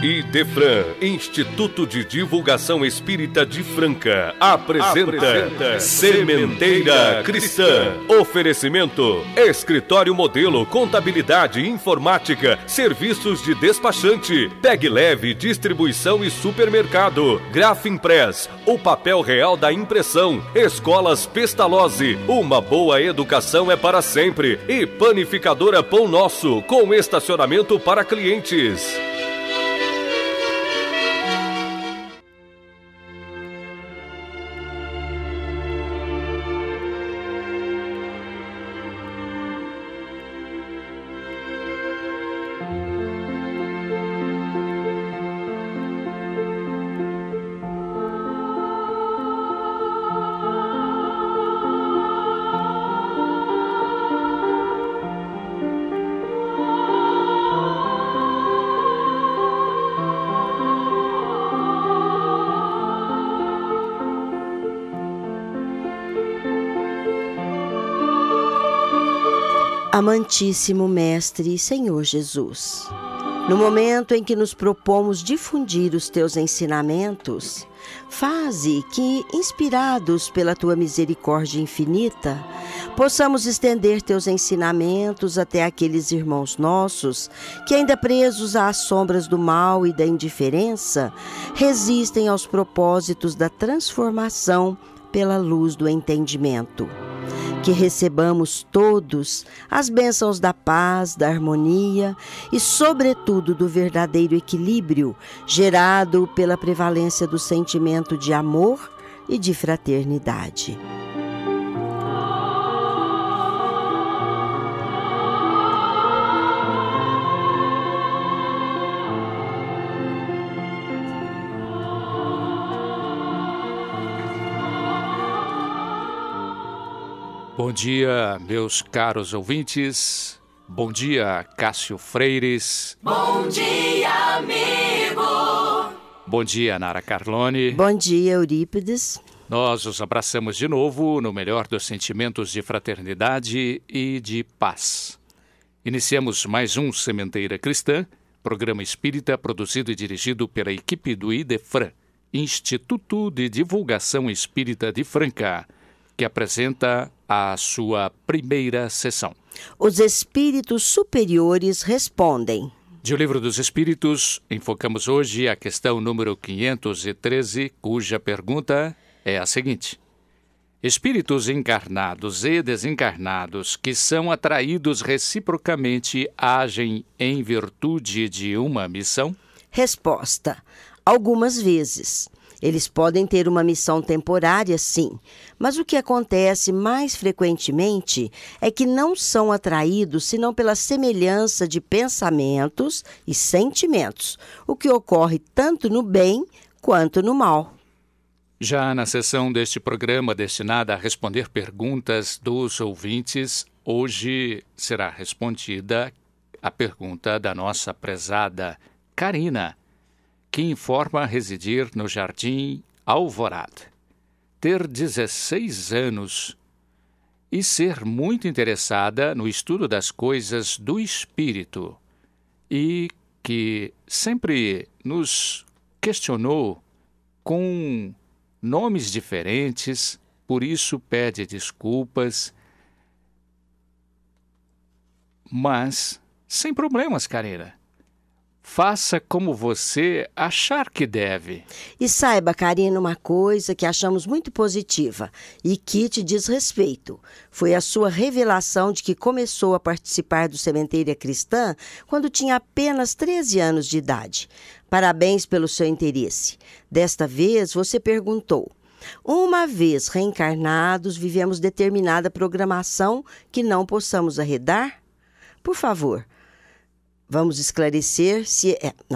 Idefran, Instituto de Divulgação Espírita de Franca, apresenta Sementeira Cristã. Oferecimento: Escritório Modelo, Contabilidade e Informática, Serviços de Despachante, Pegue Leve, Distribuição e Supermercado, Grafimpress, o papel real da impressão, Escolas Pestalozzi, uma boa educação é para sempre, e Panificadora Pão Nosso, com estacionamento para clientes. Amantíssimo Mestre e Senhor Jesus, no momento em que nos propomos difundir os Teus ensinamentos, faze que, inspirados pela Tua misericórdia infinita, possamos estender Teus ensinamentos até aqueles irmãos nossos que, ainda presos às sombras do mal e da indiferença, resistem aos propósitos da transformação pela luz do entendimento. Que recebamos todos as bênçãos da paz, da harmonia e, sobretudo, do verdadeiro equilíbrio gerado pela prevalência do sentimento de amor e de fraternidade. Bom dia, meus caros ouvintes. Bom dia, Cássio Freires. Bom dia, amigo. Bom dia, Nara Carlone. Bom dia, Eurípides. Nós os abraçamos de novo no melhor dos sentimentos de fraternidade e de paz. Iniciamos mais um Sementeira Cristã, programa espírita produzido e dirigido pela equipe do Idefran, Instituto de Divulgação Espírita de Franca, que apresenta a sua primeira sessão. Os espíritos superiores respondem. De O Livro dos Espíritos, enfocamos hoje a questão número 513, cuja pergunta é a seguinte: espíritos encarnados e desencarnados que são atraídos reciprocamente agem em virtude de uma missão? Resposta: algumas vezes. Eles podem ter uma missão temporária, sim, mas o que acontece mais frequentemente é que não são atraídos senão pela semelhança de pensamentos e sentimentos, o que ocorre tanto no bem quanto no mal. Já na sessão deste programa destinada a responder perguntas dos ouvintes, hoje será respondida a pergunta da nossa prezada Karina, que informa residir no Jardim Alvorada, ter 16 anos e ser muito interessada no estudo das coisas do espírito e que sempre nos questionou com nomes diferentes, por isso pede desculpas, mas sem problemas, Karina. Faça como você achar que deve. E saiba, Karina, uma coisa que achamos muito positiva e que te diz respeito. Foi a sua revelação de que começou a participar do Sementeira Cristã quando tinha apenas 13 anos de idade. Parabéns pelo seu interesse. Desta vez, você perguntou: uma vez reencarnados, vivemos determinada programação que não possamos arredar? Por favor, vamos esclarecer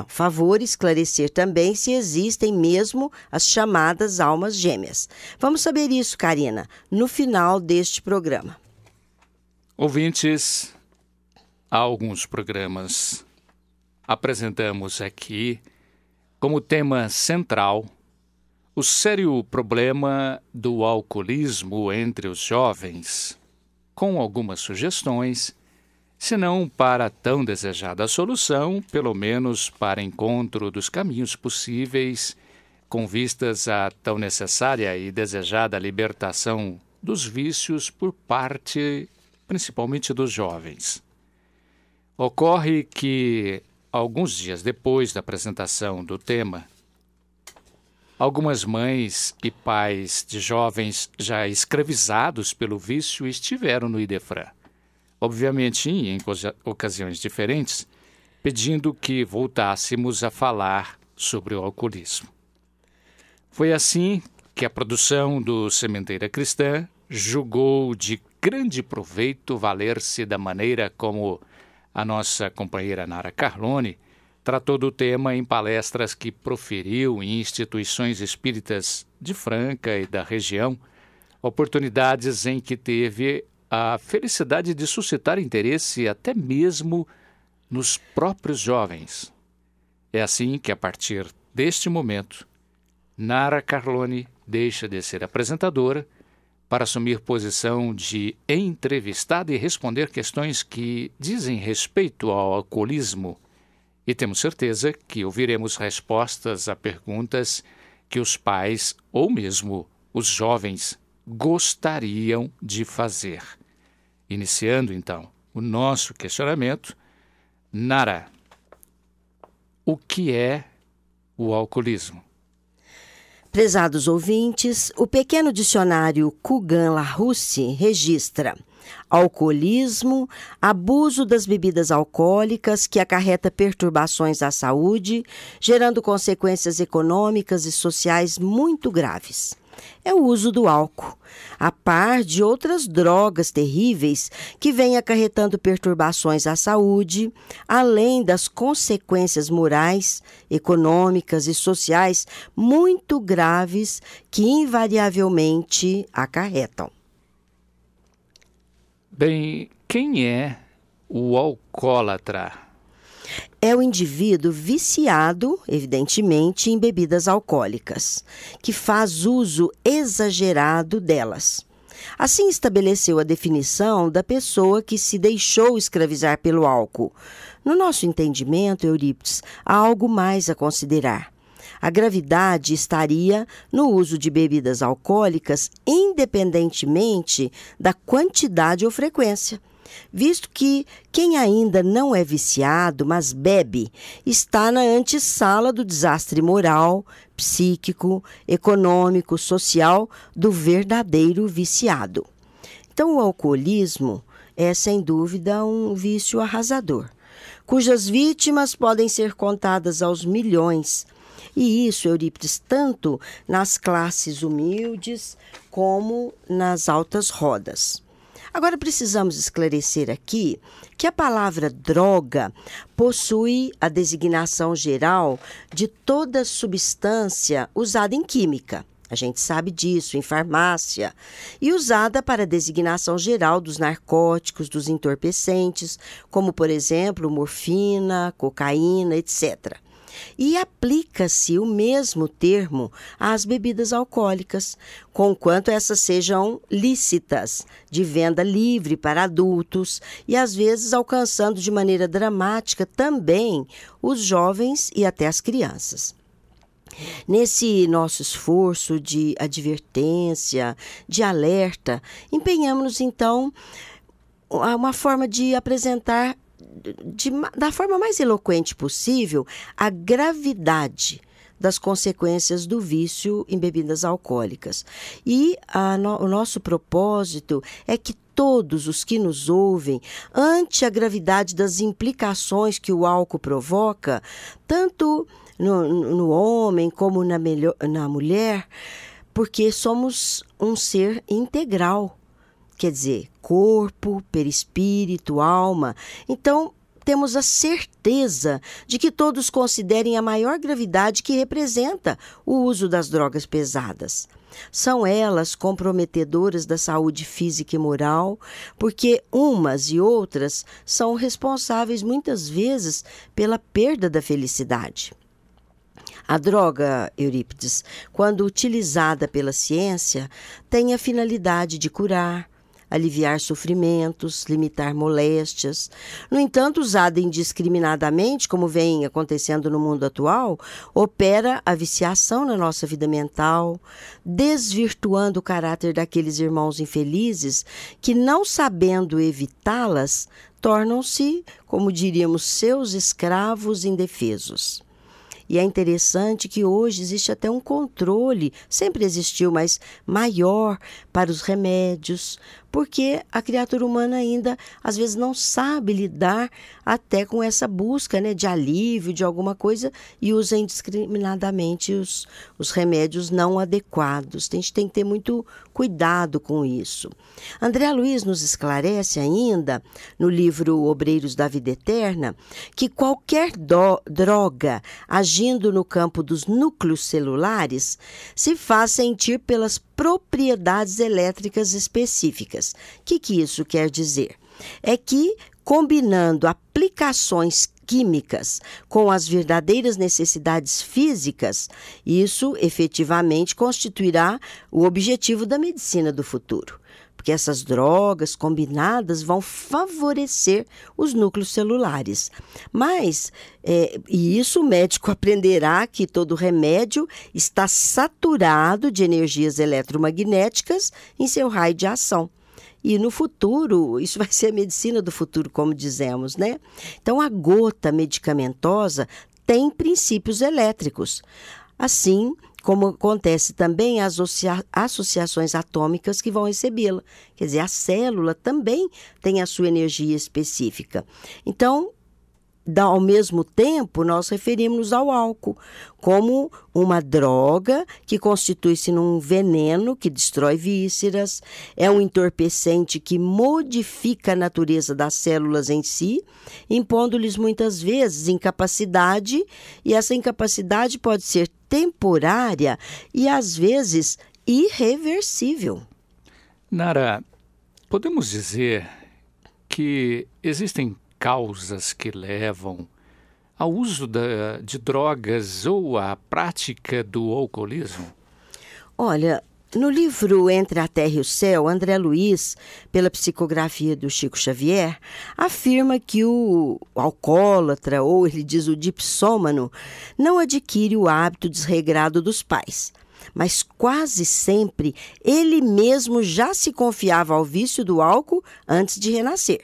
favor esclarecer também se existem mesmo as chamadas almas gêmeas. Vamos saber isso, Karina, no final deste programa. Ouvintes, há alguns programas apresentamos aqui como tema central o sério problema do alcoolismo entre os jovens, com algumas sugestões Se não para tão desejada solução, pelo menos para encontro dos caminhos possíveis, com vistas à tão necessária e desejada libertação dos vícios por parte, principalmente, dos jovens. Ocorre que, alguns dias depois da apresentação do tema, algumas mães e pais de jovens já escravizados pelo vício estiveram no Idefran, obviamente em ocasiões diferentes, pedindo que voltássemos a falar sobre o alcoolismo. Foi assim que a produção do Sementeira Cristã julgou de grande proveito valer-se da maneira como a nossa companheira Nara Carlone tratou do tema em palestras que proferiu em instituições espíritas de Franca e da região, oportunidades em que teve a felicidade de suscitar interesse até mesmo nos próprios jovens. É assim que, a partir deste momento, Nara Carlone deixa de ser apresentadora para assumir posição de entrevistada e responder questões que dizem respeito ao alcoolismo. E temos certeza que ouviremos respostas a perguntas que os pais ou mesmo os jovens gostariam de fazer. Iniciando, então, o nosso questionamento, Nara, o que é o alcoolismo? Prezados ouvintes, o pequeno dicionário Coogan-Larousse registra: alcoolismo, abuso das bebidas alcoólicas que acarreta perturbações à saúde, gerando consequências econômicas e sociais muito graves. É o uso do álcool, a par de outras drogas terríveis que vêm acarretando perturbações à saúde, além das consequências morais, econômicas e sociais muito graves que invariavelmente acarretam. Bem, quem é o alcoólatra? É o indivíduo viciado, evidentemente, em bebidas alcoólicas, que faz uso exagerado delas. Assim estabeleceu a definição da pessoa que se deixou escravizar pelo álcool. No nosso entendimento, Eurípides, há algo mais a considerar. A gravidade estaria no uso de bebidas alcoólicas independentemente da quantidade ou frequência, visto que quem ainda não é viciado, mas bebe, está na antessala do desastre moral, psíquico, econômico, social do verdadeiro viciado. Então, o alcoolismo é, sem dúvida, um vício arrasador, cujas vítimas podem ser contadas aos milhões. E isso, Eurípides, tanto nas classes humildes como nas altas rodas. Agora, precisamos esclarecer aqui que a palavra droga possui a designação geral de toda substância usada em química. A gente sabe disso, em farmácia, e usada para a designação geral dos narcóticos, dos entorpecentes, como, por exemplo, morfina, cocaína, etc. E aplica-se o mesmo termo às bebidas alcoólicas, conquanto essas sejam lícitas, de venda livre para adultos e, às vezes, alcançando de maneira dramática também os jovens e até as crianças. Nesse nosso esforço de advertência, de alerta, empenhamos-nos, então, uma forma de apresentar da forma mais eloquente possível a gravidade das consequências do vício em bebidas alcoólicas. E o nosso propósito é que todos os que nos ouvem, ante a gravidade das implicações que o álcool provoca, tanto no homem como na mulher, porque somos um ser integral. Quer dizer, corpo, perispírito, alma. Então, temos a certeza de que todos considerem a maior gravidade que representa o uso das drogas pesadas. São elas comprometedoras da saúde física e moral, porque umas e outras são responsáveis muitas vezes pela perda da felicidade. A droga, Eurípides, quando utilizada pela ciência, tem a finalidade de curar, aliviar sofrimentos, limitar moléstias. No entanto, usada indiscriminadamente, como vem acontecendo no mundo atual, opera a viciação na nossa vida mental, desvirtuando o caráter daqueles irmãos infelizes que, não sabendo evitá-las, tornam-se, como diríamos, seus escravos indefesos. E é interessante que hoje existe até um controle, sempre existiu, mas maior para os remédios, porque a criatura humana ainda, às vezes, não sabe lidar até com essa busca, né, de alívio, de alguma coisa, e usa indiscriminadamente os remédios não adequados. A gente tem que ter muito cuidado com isso. André Luiz nos esclarece ainda, no livro Obreiros da Vida Eterna, que qualquer droga agindo no campo dos núcleos celulares se faz sentir pelas propriedades elétricas específicas. O que isso quer dizer? É que, combinando aplicações químicas com as verdadeiras necessidades físicas, isso efetivamente constituirá o objetivo da medicina do futuro. Porque essas drogas combinadas vão favorecer os núcleos celulares. Mas, e isso o médico aprenderá que todo remédio está saturado de energias eletromagnéticas em seu raio de ação. E no futuro, isso vai ser a medicina do futuro, como dizemos, né? Então, a gota medicamentosa tem princípios elétricos. Assim como acontece também as associações atômicas que vão recebê-la. Quer dizer, a célula também tem a sua energia específica. Então, ao mesmo tempo, nós referimos-nos ao álcool como uma droga que constitui-se num veneno que destrói vísceras, é um entorpecente que modifica a natureza das células em si, impondo-lhes muitas vezes incapacidade, e essa incapacidade pode ser temporária e, às vezes, irreversível. Nara, podemos dizer que existem causas que levam ao uso de drogas ou à prática do alcoolismo? Olha, no livro Entre a Terra e o Céu, André Luiz, pela psicografia do Chico Xavier, afirma que o alcoólatra, ou ele diz o dipsômano, não adquire o hábito desregrado dos pais, mas quase sempre ele mesmo já se confiava ao vício do álcool antes de renascer.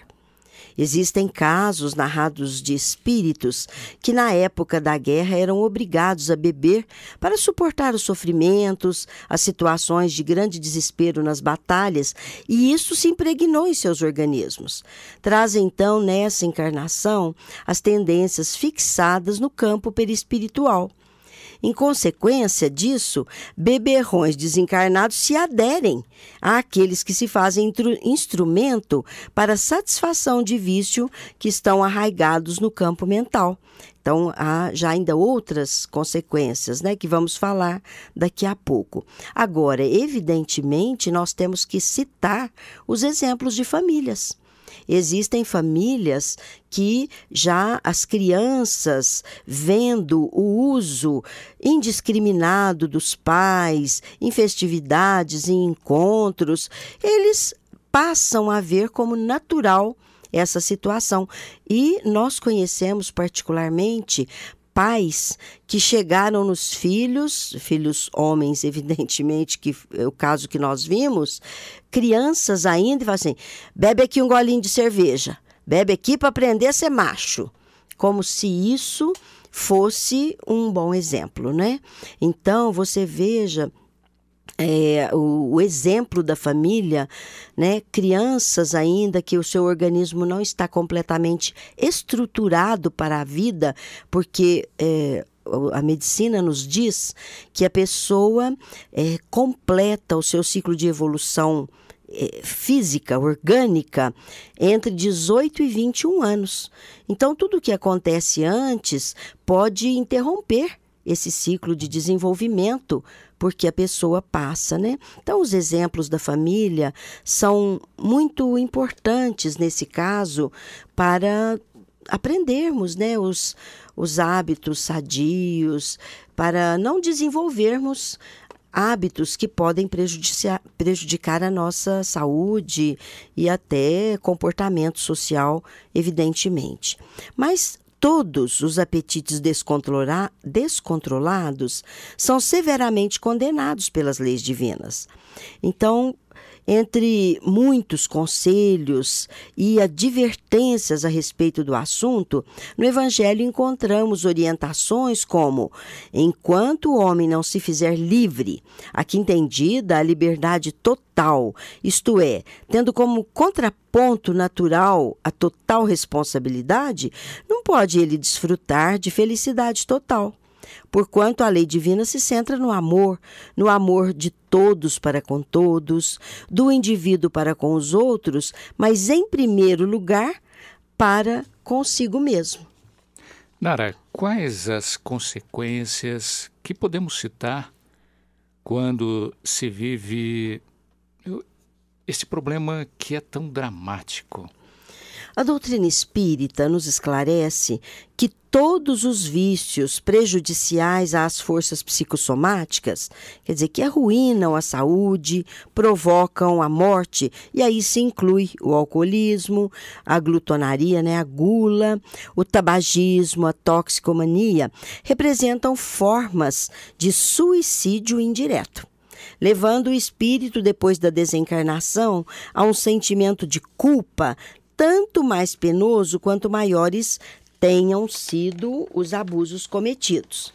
Existem casos narrados de espíritos que na época da guerra eram obrigados a beber para suportar os sofrimentos, as situações de grande desespero nas batalhas, e isso se impregnou em seus organismos. Traz então nessa encarnação as tendências fixadas no campo perispiritual. Em consequência disso, beberrões desencarnados se aderem àqueles que se fazem instrumento para a satisfação de vício que estão arraigados no campo mental. Então, há já ainda outras consequências, né, que vamos falar daqui a pouco. Agora, evidentemente, nós temos que citar os exemplos de famílias. Existem famílias que já as crianças, vendo o uso indiscriminado dos pais em festividades, em encontros, eles passam a ver como natural essa situação. E nós conhecemos particularmente pais que chegaram nos filhos homens, evidentemente, que é o caso que nós vimos, crianças ainda, e falam assim, bebe aqui um golinho de cerveja, bebe aqui para aprender a ser macho, como se isso fosse um bom exemplo, né? Então, você veja o exemplo da família, né? Crianças ainda que o seu organismo não está completamente estruturado para a vida, porque a medicina nos diz que a pessoa completa o seu ciclo de evolução física, orgânica, entre 18 e 21 anos. Então, tudo o que acontece antes pode interromper esse ciclo de desenvolvimento, porque a pessoa passa, né? Então, os exemplos da família são muito importantes nesse caso para aprendermos, né, os hábitos sadios, para não desenvolvermos hábitos que podem prejudicar a nossa saúde e até comportamento social, evidentemente. Mas todos os apetites descontrolados são severamente condenados pelas leis divinas. Então, entre muitos conselhos e advertências a respeito do assunto, no Evangelho encontramos orientações como: enquanto o homem não se fizer livre, aqui entendida a liberdade total, isto é, tendo como contraponto natural a total responsabilidade, não pode ele desfrutar de felicidade total. Porquanto a lei divina se centra no amor de todos para com todos, do indivíduo para com os outros, mas em primeiro lugar para consigo mesmo. Nara, quais as consequências que podemos citar quando se vive esse problema que é tão dramático? A doutrina espírita nos esclarece que todos os vícios prejudiciais às forças psicossomáticas, quer dizer, que arruinam a saúde, provocam a morte, e aí se inclui o alcoolismo, a glutonaria, a gula, o tabagismo, a toxicomania, representam formas de suicídio indireto, levando o espírito, depois da desencarnação, a um sentimento de culpa tanto mais penoso quanto maiores tenham sido os abusos cometidos.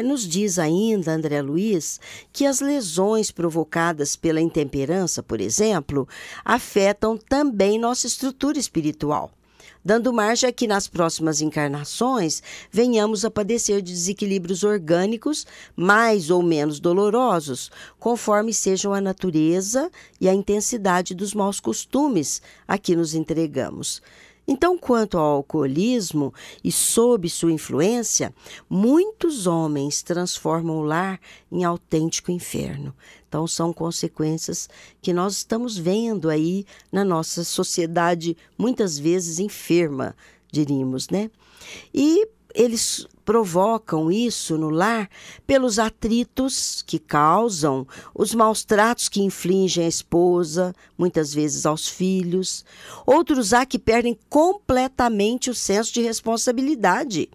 Nos diz ainda André Luiz que as lesões provocadas pela intemperança, por exemplo, afetam também nossa estrutura espiritual, dando margem a que nas próximas encarnações venhamos a padecer de desequilíbrios orgânicos mais ou menos dolorosos, conforme sejam a natureza e a intensidade dos maus costumes a que nos entregamos. Então, quanto ao alcoolismo e sob sua influência, muitos homens transformam o lar em autêntico inferno. Então, são consequências que nós estamos vendo aí na nossa sociedade, muitas vezes enferma, diríamos, E eles provocam isso no lar pelos atritos que causam, os maus tratos que infligem à esposa, muitas vezes aos filhos. Outros há que perdem completamente o senso de responsabilidade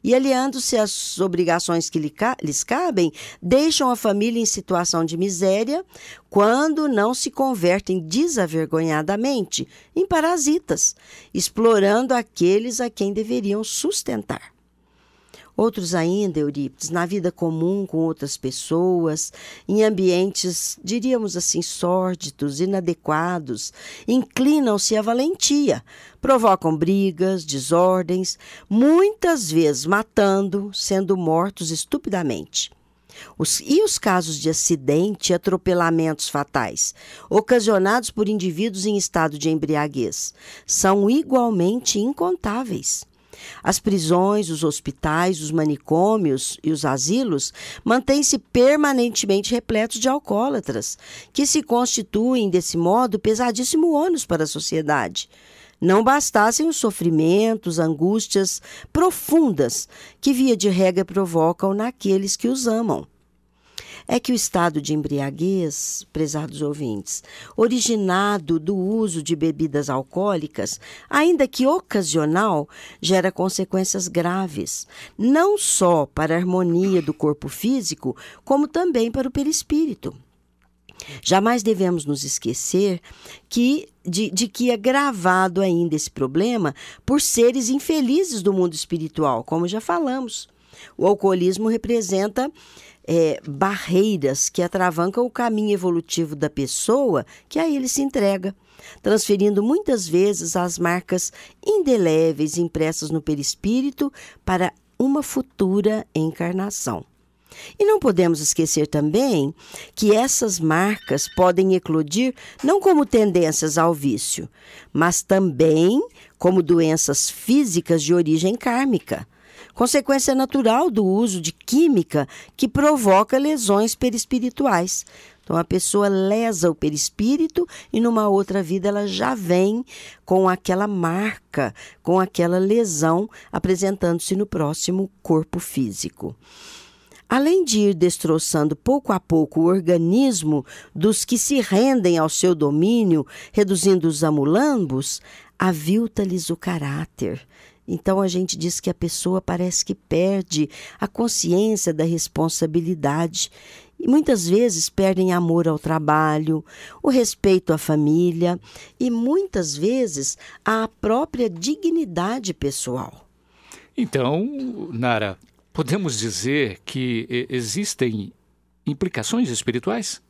e, aliando-se às obrigações que lhes cabem, deixam a família em situação de miséria quando não se convertem desavergonhadamente em parasitas, explorando aqueles a quem deveriam sustentar. Outros ainda, Eurípides, na vida comum com outras pessoas, em ambientes, diríamos assim, sórdidos, inadequados, inclinam-se à valentia, provocam brigas, desordens, muitas vezes matando, sendo mortos estupidamente. Os casos de acidente e atropelamentos fatais, ocasionados por indivíduos em estado de embriaguez, são igualmente incontáveis. As prisões, os hospitais, os manicômios e os asilos mantêm-se permanentemente repletos de alcoólatras, que se constituem, desse modo, pesadíssimo ônus para a sociedade. Não bastassem os sofrimentos, angústias profundas que, via de regra, provocam naqueles que os amam. É que o estado de embriaguez, prezados ouvintes, originado do uso de bebidas alcoólicas, ainda que ocasional, gera consequências graves, não só para a harmonia do corpo físico, como também para o perispírito. Jamais devemos nos esquecer de que é gravado ainda esse problema por seres infelizes do mundo espiritual, como já falamos. O alcoolismo representa barreiras que atravancam o caminho evolutivo da pessoa que a ele se entrega, transferindo muitas vezes as marcas indeléveis impressas no perispírito para uma futura encarnação. E não podemos esquecer também que essas marcas podem eclodir não como tendências ao vício, mas também como doenças físicas de origem kármica, consequência natural do uso de química que provoca lesões perispirituais. Então, a pessoa lesa o perispírito e numa outra vida ela já vem com aquela marca, com aquela lesão, apresentando-se no próximo corpo físico. além de ir destroçando pouco a pouco o organismo dos que se rendem ao seu domínio, reduzindo-os a mulambos, avilta-lhes o caráter. Então a gente diz que a pessoa parece que perde a consciência da responsabilidade e muitas vezes perdem amor ao trabalho, o respeito à família e muitas vezes a própria dignidade pessoal. Então, Nara, podemos dizer que existem implicações espirituais?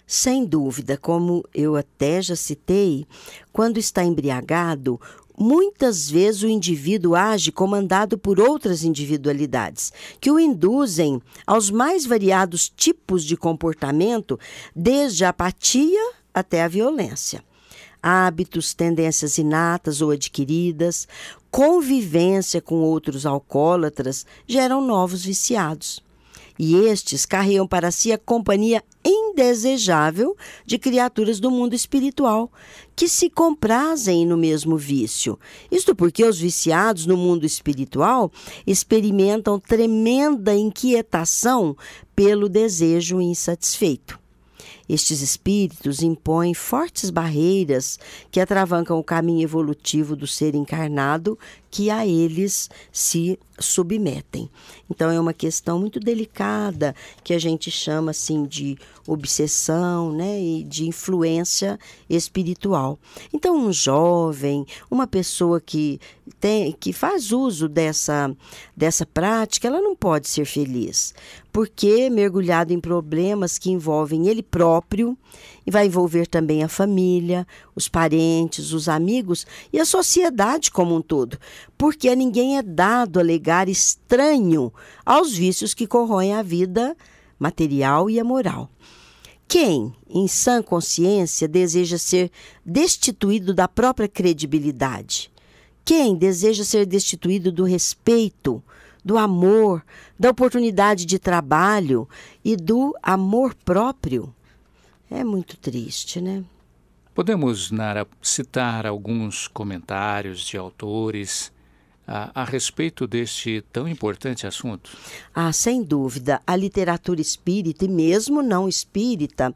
Sem dúvida, como eu até já citei, quando está embriagado, muitas vezes o indivíduo age comandado por outras individualidades, que o induzem aos mais variados tipos de comportamento, desde a apatia até a violência. Hábitos, tendências inatas ou adquiridas, convivência com outros alcoólatras geram novos viciados. E estes carregam para si a companhia indesejável de criaturas do mundo espiritual, que se comprazem no mesmo vício. Isto porque os viciados no mundo espiritual experimentam tremenda inquietação pelo desejo insatisfeito. Estes espíritos impõem fortes barreiras que atravancam o caminho evolutivo do ser encarnado que a eles se submetem. Então é uma questão muito delicada que a gente chama assim de obsessão, né, e de influência espiritual. Então um jovem, uma pessoa que faz uso dessa prática, ela não pode ser feliz, porque mergulhado em problemas que envolvem ele próprio e vai envolver também a família, os parentes, os amigos e a sociedade como um todo, porque a ninguém é dado alegar estranho aos vícios que corroem a vida material e a moral. Quem, em sã consciência, deseja ser destituído da própria credibilidade? Quem deseja ser destituído do respeito, do amor, da oportunidade de trabalho e do amor próprio? É muito triste, né? Podemos, Nara, citar alguns comentários de autores a respeito deste tão importante assunto? Sem dúvida. A literatura espírita e mesmo não espírita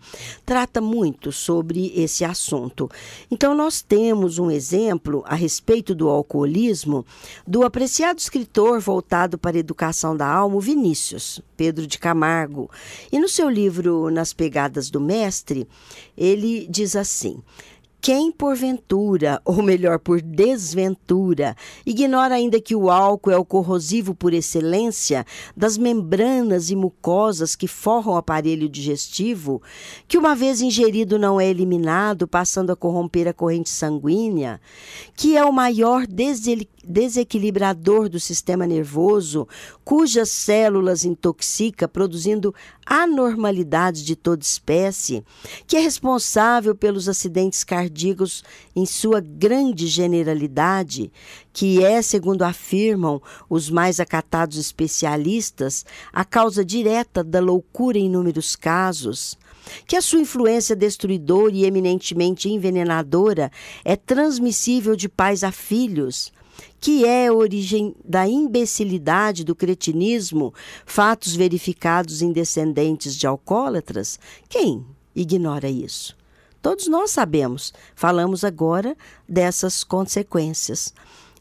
trata muito sobre esse assunto. Então, nós temos um exemplo a respeito do alcoolismo do apreciado escritor voltado para a educação da alma, o Vinícius Pedro de Camargo. E no seu livro Nas Pegadas do Mestre, ele diz assim: quem porventura, ou melhor, por desventura, ignora ainda que o álcool é o corrosivo por excelência das membranas e mucosas que forram o aparelho digestivo, que uma vez ingerido não é eliminado, passando a corromper a corrente sanguínea, que é o maior desequilibrador do sistema nervoso, cujas células intoxica, produzindo anormalidades de toda espécie, que é responsável pelos acidentes cardíacos em sua grande generalidade, que é, segundo afirmam os mais acatados especialistas, a causa direta da loucura em inúmeros casos, que a sua influência destruidora e eminentemente envenenadora é transmissível de pais a filhos, que é a origem da imbecilidade, do cretinismo, fatos verificados em descendentes de alcoólatras? Quem ignora isso? Todos nós sabemos, falamos agora dessas consequências.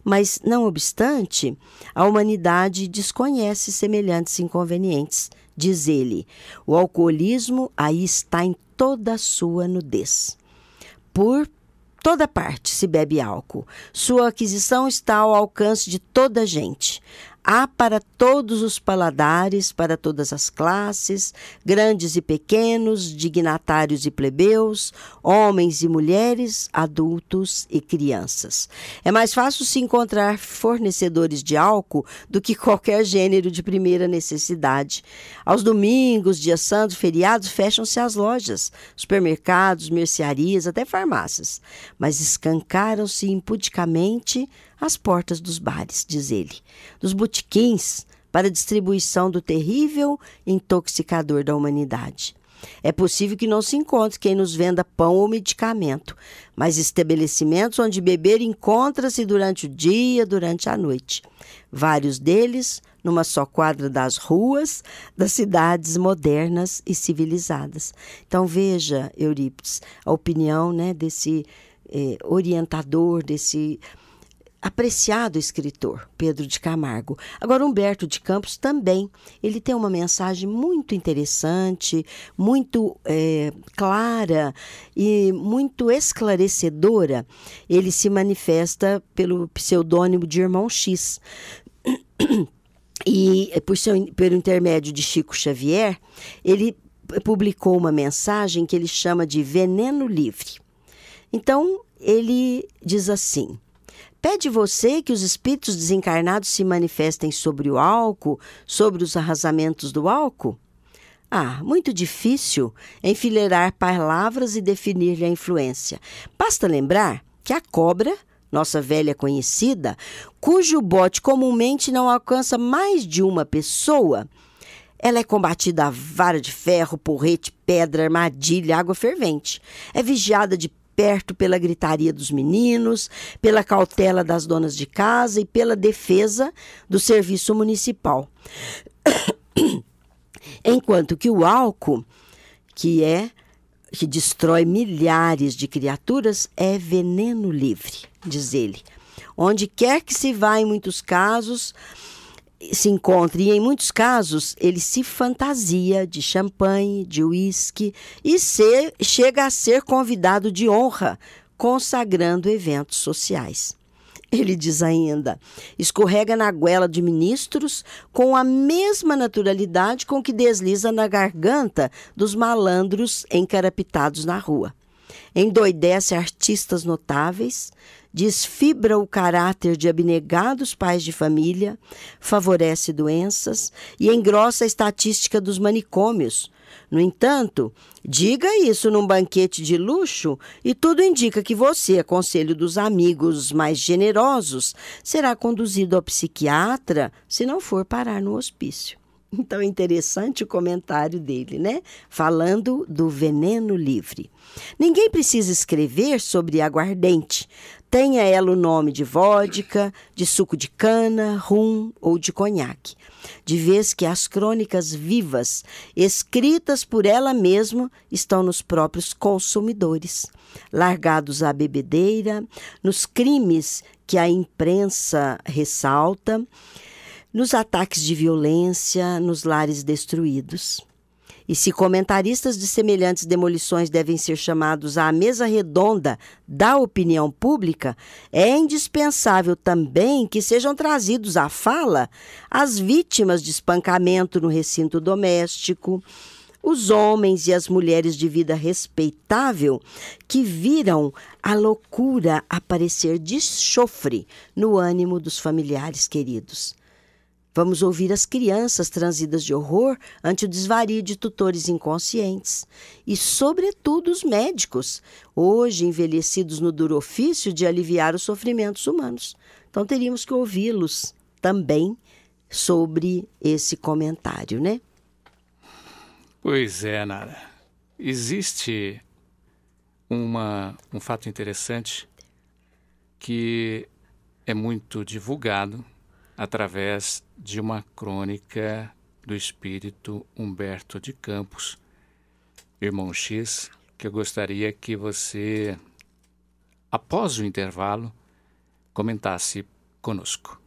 Mas, não obstante, a humanidade desconhece semelhantes inconvenientes. Diz ele, o alcoolismo aí está em toda a sua nudez. Por toda parte se bebe álcool. Sua aquisição está ao alcance de toda a gente. Há para todos os paladares, para todas as classes, grandes e pequenos, dignatários e plebeus, homens e mulheres, adultos e crianças. É mais fácil se encontrar fornecedores de álcool do que qualquer gênero de primeira necessidade. Aos domingos, dias santos, feriados, fecham-se as lojas, supermercados, mercearias, até farmácias. Mas escancaram-se impudicamente as portas dos bares, diz ele, dos botequins para a distribuição do terrível intoxicador da humanidade. É possível que não se encontre quem nos venda pão ou medicamento, mas estabelecimentos onde beber encontra-se durante o dia, durante a noite. vários deles numa só quadra das ruas das cidades modernas e civilizadas. Então veja, Eurípides, a opinião, né, desse orientador, desse apreciado escritor, Pedro de Camargo. Agora, Humberto de Campos também, ele tem uma mensagem muito interessante, muito clara e muito esclarecedora. Ele se manifesta pelo pseudônimo de Irmão X. E, pelo intermédio de Chico Xavier, ele publicou uma mensagem que ele chama de Veneno Livre. Então, ele diz assim: pede você que os espíritos desencarnados se manifestem sobre o álcool, sobre os arrasamentos do álcool? Muito difícil enfileirar palavras e definir-lhe a influência. Basta lembrar que a cobra, nossa velha conhecida, cujo bote comumente não alcança mais de uma pessoa, ela é combatida a vara de ferro, porrete, pedra, armadilha, água fervente. É vigiada de perto pela gritaria dos meninos, pela cautela das donas de casa e pela defesa do serviço municipal. Enquanto que o álcool, que destrói milhares de criaturas, é veneno livre, diz ele. Onde quer que se vá, em muitos casos, se encontre, e em muitos casos ele se fantasia de champanhe, de uísque e chega a ser convidado de honra, consagrando eventos sociais. Ele diz ainda: escorrega na goela de ministros com a mesma naturalidade com que desliza na garganta dos malandros encarapitados na rua. Endoidece artistas notáveis, desfibra o caráter de abnegados pais de família, favorece doenças e engrossa a estatística dos manicômios. No entanto, diga isso num banquete de luxo e tudo indica que você, a conselho dos amigos mais generosos, será conduzido ao psiquiatra se não for parar no hospício. Então é interessante o comentário dele, né? Falando do veneno livre. Ninguém precisa escrever sobre aguardente. Tenha ela o nome de vodka, de suco de cana, rum ou de conhaque. De vez que as crônicas vivas, escritas por ela mesma, estão nos próprios consumidores, largados à bebedeira, nos crimes que a imprensa ressalta, nos ataques de violência, nos lares destruídos. E se comentaristas de semelhantes demolições devem ser chamados à mesa redonda da opinião pública, é indispensável também que sejam trazidos à fala as vítimas de espancamento no recinto doméstico, os homens e as mulheres de vida respeitável que viram a loucura aparecer de chofre no ânimo dos familiares queridos. Vamos ouvir as crianças transidas de horror ante o desvario de tutores inconscientes e, sobretudo, os médicos, hoje envelhecidos no duro ofício de aliviar os sofrimentos humanos. Então, teríamos que ouvi-los também sobre esse comentário, né? Pois é, Nara. Existe um fato interessante que é muito divulgado através de uma crônica do espírito Humberto de Campos, Irmão X, que eu gostaria que você, após o intervalo, comentasse conosco.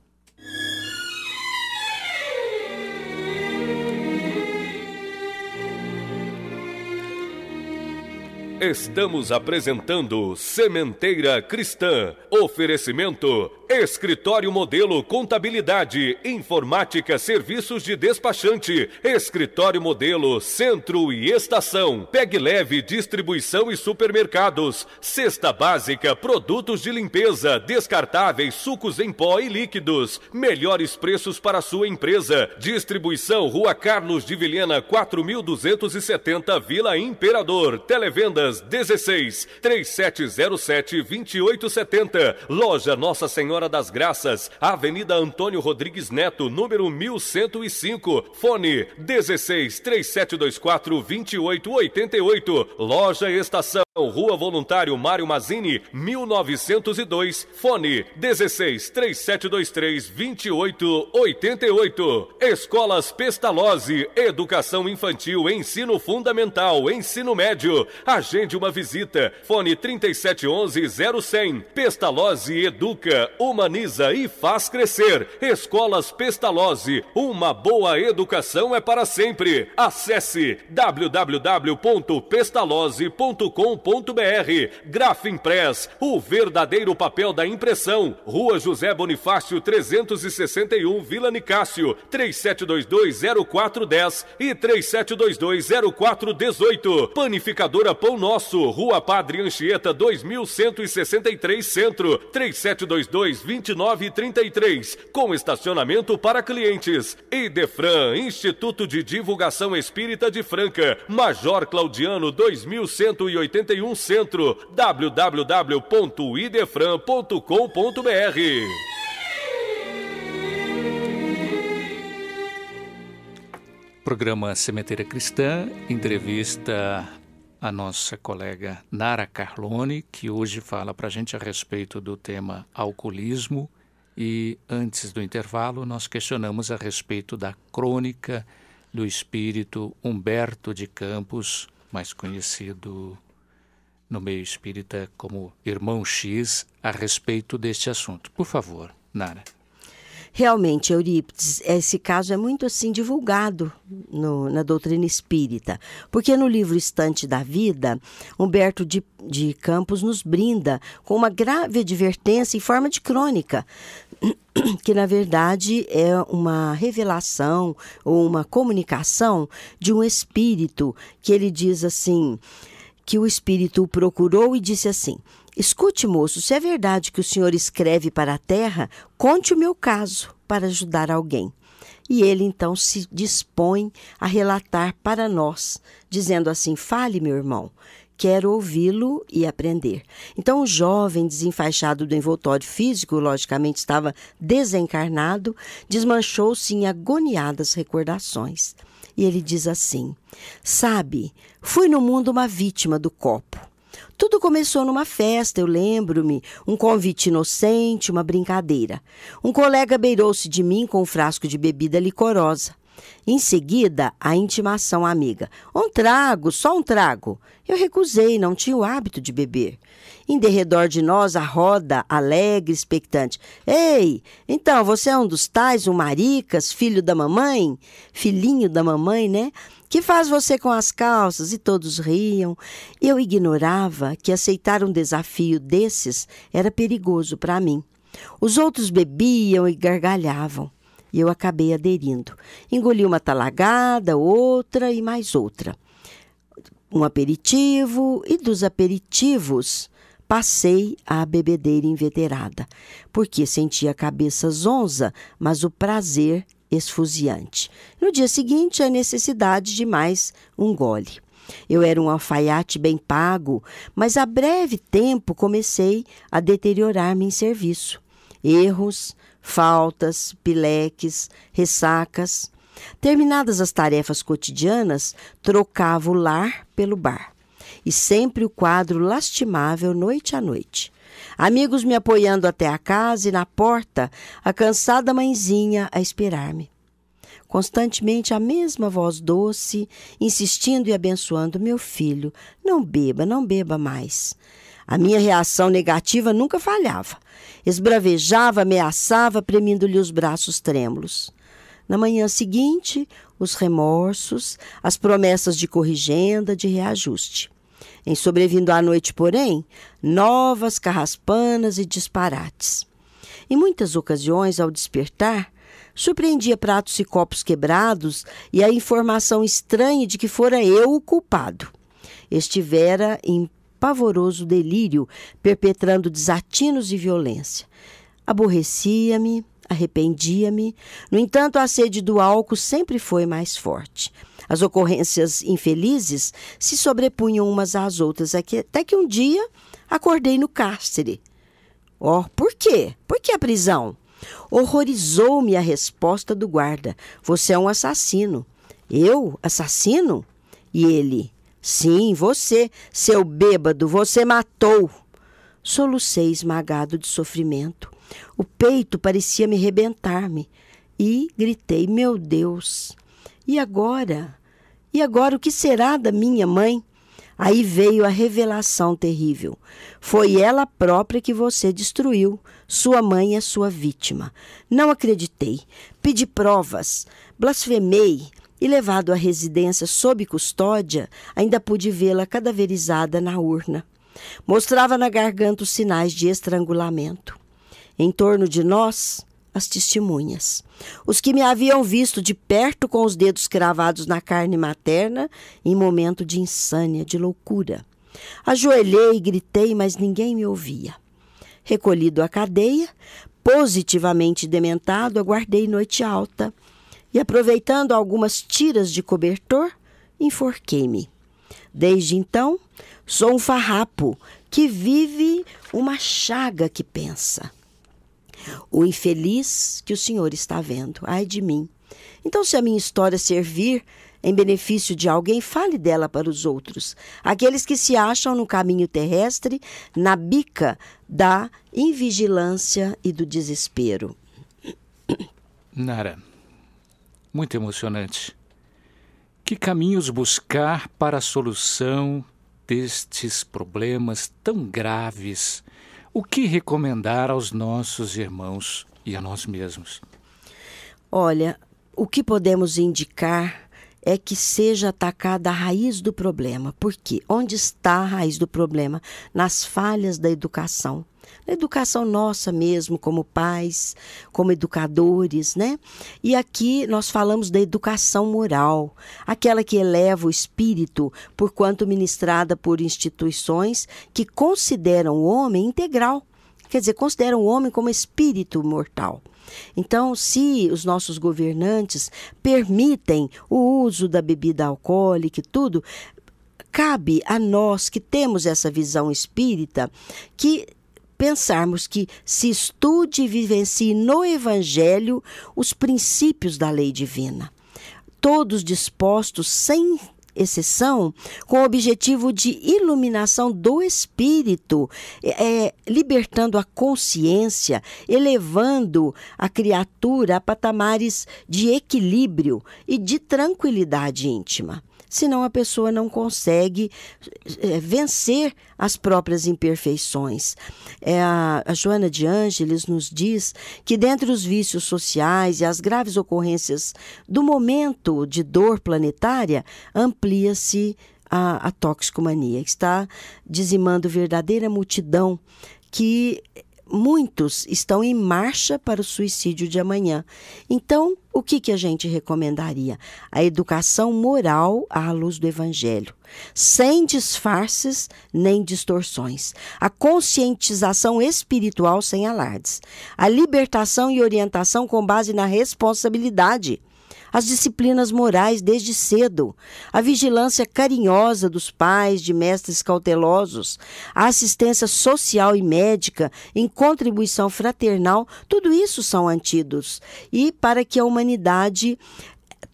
Estamos apresentando Sementeira Cristã. Oferecimento: Escritório Modelo Contabilidade, Informática, Serviços de Despachante, Escritório Modelo Centro e Estação, Pegue Leve Distribuição e Supermercados, Cesta Básica, Produtos de Limpeza, Descartáveis, Sucos em Pó e Líquidos, melhores preços para sua empresa. Distribuição Rua Carlos de Vilhena 4270, Vila Imperador. Televendas 16 3707 2870. Loja Nossa Senhora das Graças, Avenida Antônio Rodrigues Neto, número 1105. Fone 16 3724 2888. Loja Estação. Rua Voluntário Mário Mazzini, 1902, fone 16-3723-2888. Escolas Pestalozzi, Educação Infantil, Ensino Fundamental, Ensino Médio. Agende uma visita, fone 3711-0100. Pestalozzi educa, humaniza e faz crescer. Escolas Pestalozzi, uma boa educação é para sempre. Acesse www.pestalozzi.com.br. Grafimpress, o verdadeiro papel da impressão. Rua José Bonifácio 361, Vila Nicásio, 3722-0410 e 3722-0418. Panificadora Pão Nosso, Rua Padre Anchieta 2163 Centro, 3722-2933, com estacionamento para clientes. Idefran, Instituto de Divulgação Espírita de Franca, Major Claudiano 2181 Centro, www.idefran.com.br. Programa Sementeira Cristã entrevista a nossa colega Nara Carlone, que hoje fala para a gente a respeito do tema alcoolismo. E antes do intervalo, nós questionamos a respeito da crônica do espírito Humberto de Campos, mais conhecido no meio espírita como Irmão X, a respeito deste assunto. Por favor, Nara. Realmente, Eurípides, esse caso é muito assim divulgado na doutrina espírita, porque no livro Estante da Vida, Humberto de Campos nos brinda com uma grave advertência em forma de crônica, que na verdade é uma revelação ou uma comunicação de um espírito, que ele diz assim, que o espírito o procurou e disse assim: escute, moço, se é verdade que o senhor escreve para a terra, conte o meu caso para ajudar alguém. E ele então se dispõe a relatar para nós, dizendo assim: fale, meu irmão, quero ouvi-lo e aprender. Então o jovem, desenfaixado do envoltório físico, logicamente estava desencarnado, desmanchou-se em agoniadas recordações. E ele diz assim: sabe, fui no mundo uma vítima do copo. Tudo começou numa festa, eu lembro-me, um convite inocente, uma brincadeira. Um colega beirou-se de mim com um frasco de bebida licorosa. Em seguida, a intimação amiga: um trago, só um trago. Eu recusei, não tinha o hábito de beber. Em derredor de nós, a roda, alegre, expectante: ei, então, você é um dos tais, um maricas, filho da mamãe? Filhinho da mamãe, né? Que faz você com as calças? E todos riam. Eu ignorava que aceitar um desafio desses era perigoso para mim. Os outros bebiam e gargalhavam. E eu acabei aderindo. Engoli uma talagada, outra e mais outra. Um aperitivo, e dos aperitivos passei à bebedeira inveterada, porque sentia a cabeça zonza, mas o prazer esfuziante. No dia seguinte, a necessidade de mais um gole. Eu era um alfaiate bem pago, mas a breve tempo comecei a deteriorar-me em serviço. Erros, faltas, pileques, ressacas. Terminadas as tarefas cotidianas, trocava o lar pelo bar. E sempre o quadro lastimável noite a noite. Amigos me apoiando até a casa e na porta, a cansada mãezinha a esperar-me. Constantemente a mesma voz doce, insistindo e abençoando: meu filho, não beba mais. A minha reação negativa nunca falhava. Esbravejava, ameaçava, premindo-lhe os braços trêmulos. Na manhã seguinte, os remorsos, as promessas de corrigenda, de reajuste. Em sobrevindo à noite, porém, novas carraspanas e disparates. Em muitas ocasiões, ao despertar, surpreendia pratos e copos quebrados e a informação estranha de que fora eu o culpado. Estivera em pavoroso delírio, perpetrando desatinos e violência. Aborrecia-me, arrependia-me. No entanto, a sede do álcool sempre foi mais forte. As ocorrências infelizes se sobrepunham umas às outras, até que um dia acordei no cárcere. Por quê? Por que a prisão? Horrorizou-me a resposta do guarda: você é um assassino. Eu? Assassino? E ele: Sim, você, seu bêbado, você matou. Solucei esmagado de sofrimento. O peito parecia me rebentar-me. E gritei, meu Deus, e agora? E agora o que será da minha mãe? Aí veio a revelação terrível. Foi ela própria que você destruiu. Sua mãe é sua vítima. Não acreditei. Pedi provas. Blasfemei. E levado à residência sob custódia, ainda pude vê-la cadaverizada na urna. Mostrava na garganta os sinais de estrangulamento. Em torno de nós, as testemunhas. Os que me haviam visto de perto com os dedos cravados na carne materna em momento de insânia, de loucura. Ajoelhei e gritei, mas ninguém me ouvia. Recolhido à cadeia, positivamente dementado, aguardei noite alta e, aproveitando algumas tiras de cobertor, enforquei-me. Desde então, sou um farrapo que vive uma chaga que pensa. O infeliz que o Senhor está vendo, ai de mim. Então, se a minha história servir em benefício de alguém, fale dela para os outros. Aqueles que se acham no caminho terrestre, na bica da invigilância e do desespero. Nara, muito emocionante. Que caminhos buscar para a solução destes problemas tão graves? O que recomendar aos nossos irmãos e a nós mesmos? Olha, o que podemos indicar é que seja atacada a raiz do problema. Por quê? Onde está a raiz do problema? Nas falhas da educação. Na educação nossa mesmo, como pais, como educadores, né? E aqui nós falamos da educação moral, aquela que eleva o espírito, porquanto ministrada por instituições que consideram o homem integral, quer dizer, consideram o homem como espírito mortal. Então, se os nossos governantes permitem o uso da bebida alcoólica e tudo, cabe a nós que temos essa visão espírita que pensarmos que se estude e vivencie no Evangelho os princípios da lei divina. Todos dispostos, sem exceção, com o objetivo de iluminação do espírito, libertando a consciência, elevando a criatura a patamares de equilíbrio e de tranquilidade íntima. Senão a pessoa não consegue vencer as próprias imperfeições. A Joana de Ângeles nos diz que dentre os vícios sociais e as graves ocorrências do momento de dor planetária, amplia-se a toxicomania, que está dizimando verdadeira multidão, que muitos estão em marcha para o suicídio de amanhã. Então, o que a gente recomendaria? A educação moral à luz do Evangelho, sem disfarces nem distorções. A conscientização espiritual sem alardes. A libertação e orientação com base na responsabilidade. As disciplinas morais desde cedo, a vigilância carinhosa dos pais, de mestres cautelosos, a assistência social e médica em contribuição fraternal, tudo isso são antídotos. E para que a humanidade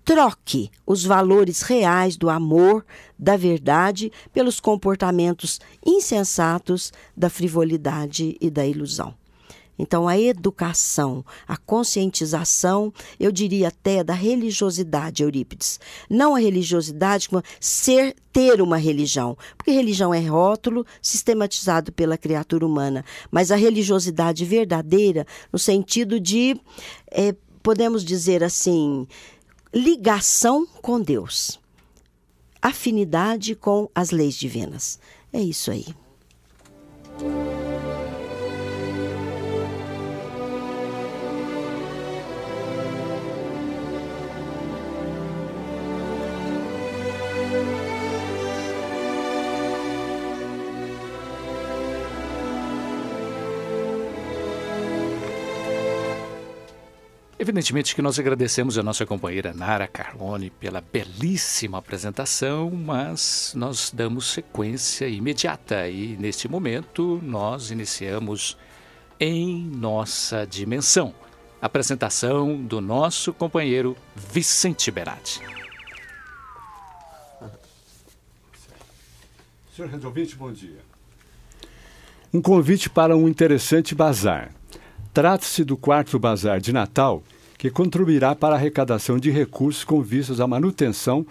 troque os valores reais do amor, da verdade, pelos comportamentos insensatos da frivolidade e da ilusão. Então, a educação, a conscientização, eu diria até da religiosidade, Eurípides. Não a religiosidade como ter uma religião, porque religião é rótulo sistematizado pela criatura humana, mas a religiosidade verdadeira no sentido de, podemos dizer assim, ligação com Deus, afinidade com as leis divinas. É isso aí. Evidentemente que nós agradecemos a nossa companheira Nara Carlone pela belíssima apresentação, mas nós damos sequência imediata e, neste momento, nós iniciamos Em Nossa Dimensão, apresentação do nosso companheiro Vicente Berardi. Senhor Redovinte, bom dia. Um convite para um interessante bazar. Trata-se do 4º bazar de Natal, que contribuirá para a arrecadação de recursos com vistas à manutenção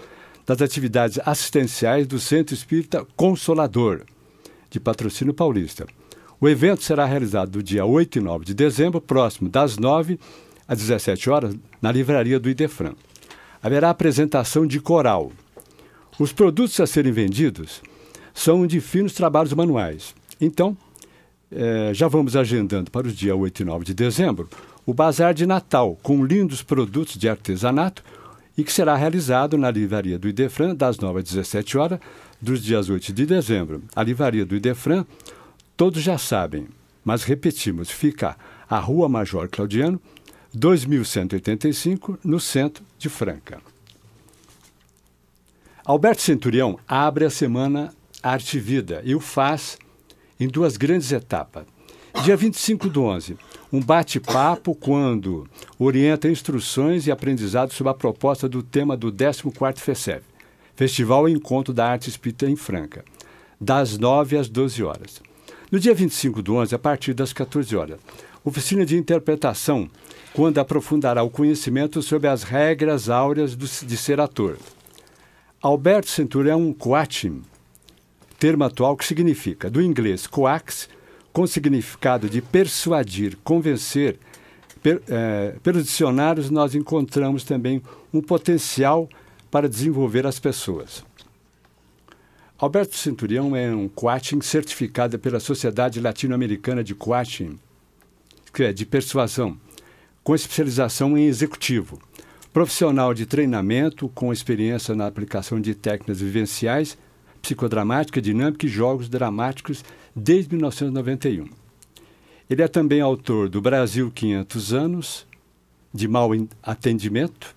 das atividades assistenciais do Centro Espírita Consolador, de Patrocínio Paulista. O evento será realizado no dia 8 e 9 de dezembro, próximo das 9 às 17 horas, na livraria do Idefran. Haverá apresentação de coral. Os produtos a serem vendidos são de finos trabalhos manuais. Então, já vamos agendando para os dias 8 e 9 de dezembro o Bazar de Natal, com lindos produtos de artesanato, e que será realizado na livraria do Idefran, das 9 às 17 horas, dos dias 8 de dezembro. A livraria do Idefran, todos já sabem, mas repetimos, fica à Rua Major Claudiano, 2185, no centro de Franca. Alberto Centurião abre a semana Arte e Vida e o faz em 2 grandes etapas. Dia 25/11, um bate-papo quando orienta instruções e aprendizados sobre a proposta do tema do 14º FECEF, Festival e Encontro da Arte Espírita em Franca, das 9 às 12 horas. No dia 25/11, a partir das 14 horas, oficina de interpretação, quando aprofundará o conhecimento sobre as regras áureas de ser ator. Alberto Centurião Coaching, termo atual que significa, do inglês coax, com significado de persuadir, convencer. Pelos dicionários, nós encontramos também um potencial para desenvolver as pessoas. Alberto Centurião é um coaching certificado pela Sociedade Latino-Americana de Coaching, que é de persuasão, com especialização em executivo. Profissional de treinamento com experiência na aplicação de técnicas vivenciais, psicodramática, dinâmica e jogos dramáticos desde 1991. Ele é também autor do Brasil 500 anos, de Mau Atendimento,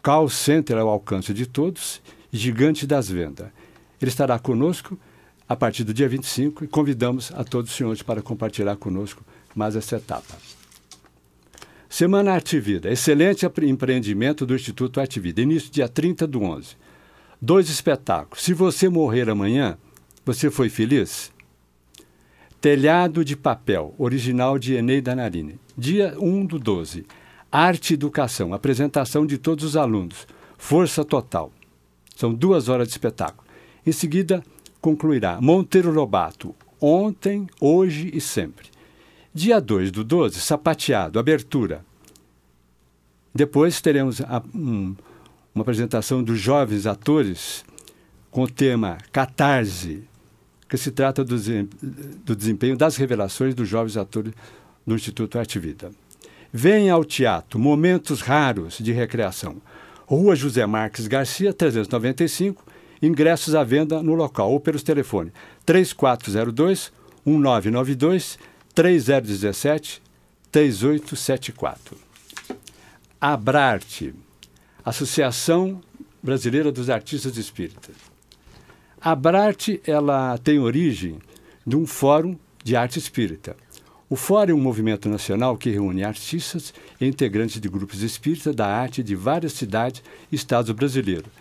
Call Center ao alcance de todos e Gigante das Vendas. Ele estará conosco a partir do dia 25 e convidamos a todos os senhores para compartilhar conosco mais essa etapa. Semana Arte e Vida, excelente empreendimento do Instituto Arte e Vida, início dia 30/11. 2 espetáculos. Se você morrer amanhã, você foi feliz? Telhado de Papel, original de Eneida Narine. Dia 1/12. Arte e Educação, apresentação de todos os alunos. Força Total. São 2 horas de espetáculo. Em seguida, concluirá Monteiro Lobato, Ontem, Hoje e Sempre. Dia 2/12, Sapateado, abertura. Depois teremos uma apresentação dos jovens atores com o tema Catarse, que se trata do desempenho das revelações dos jovens atores do Instituto Arte e Vida. Venha ao teatro, momentos raros de recreação. Rua José Marques Garcia, 395, ingressos à venda no local ou pelos telefones 3402-1992, 3017-3874. Abrarte, Associação Brasileira dos Artistas Espíritas. A Abrarte, ela tem origem de um fórum de arte espírita. O fórum é um movimento nacional que reúne artistas e integrantes de grupos espíritas da arte de várias cidades e estados brasileiros.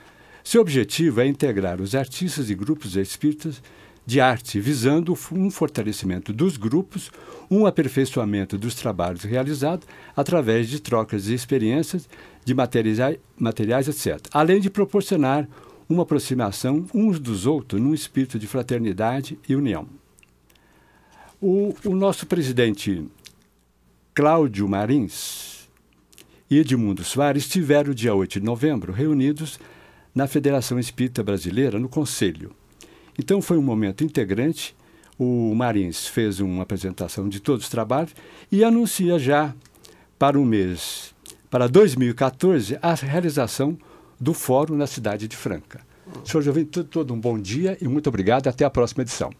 Seu objetivo é integrar os artistas e grupos espíritas de arte, visando um fortalecimento dos grupos, um aperfeiçoamento dos trabalhos realizados através de trocas de experiências, de materiais, etc., além de proporcionar uma aproximação uns dos outros num espírito de fraternidade e união. O nosso presidente Cláudio Marins e Edmundo Soares estiveram, dia 8 de novembro, reunidos na Federação Espírita Brasileira, no Conselho. Então, foi um momento integrante. O Marins fez uma apresentação de todos os trabalhos e anuncia já para o mês, para 2014, a realização do fórum na cidade de Franca. Senhor Jovem, todo um bom dia e muito obrigado. Até a próxima edição.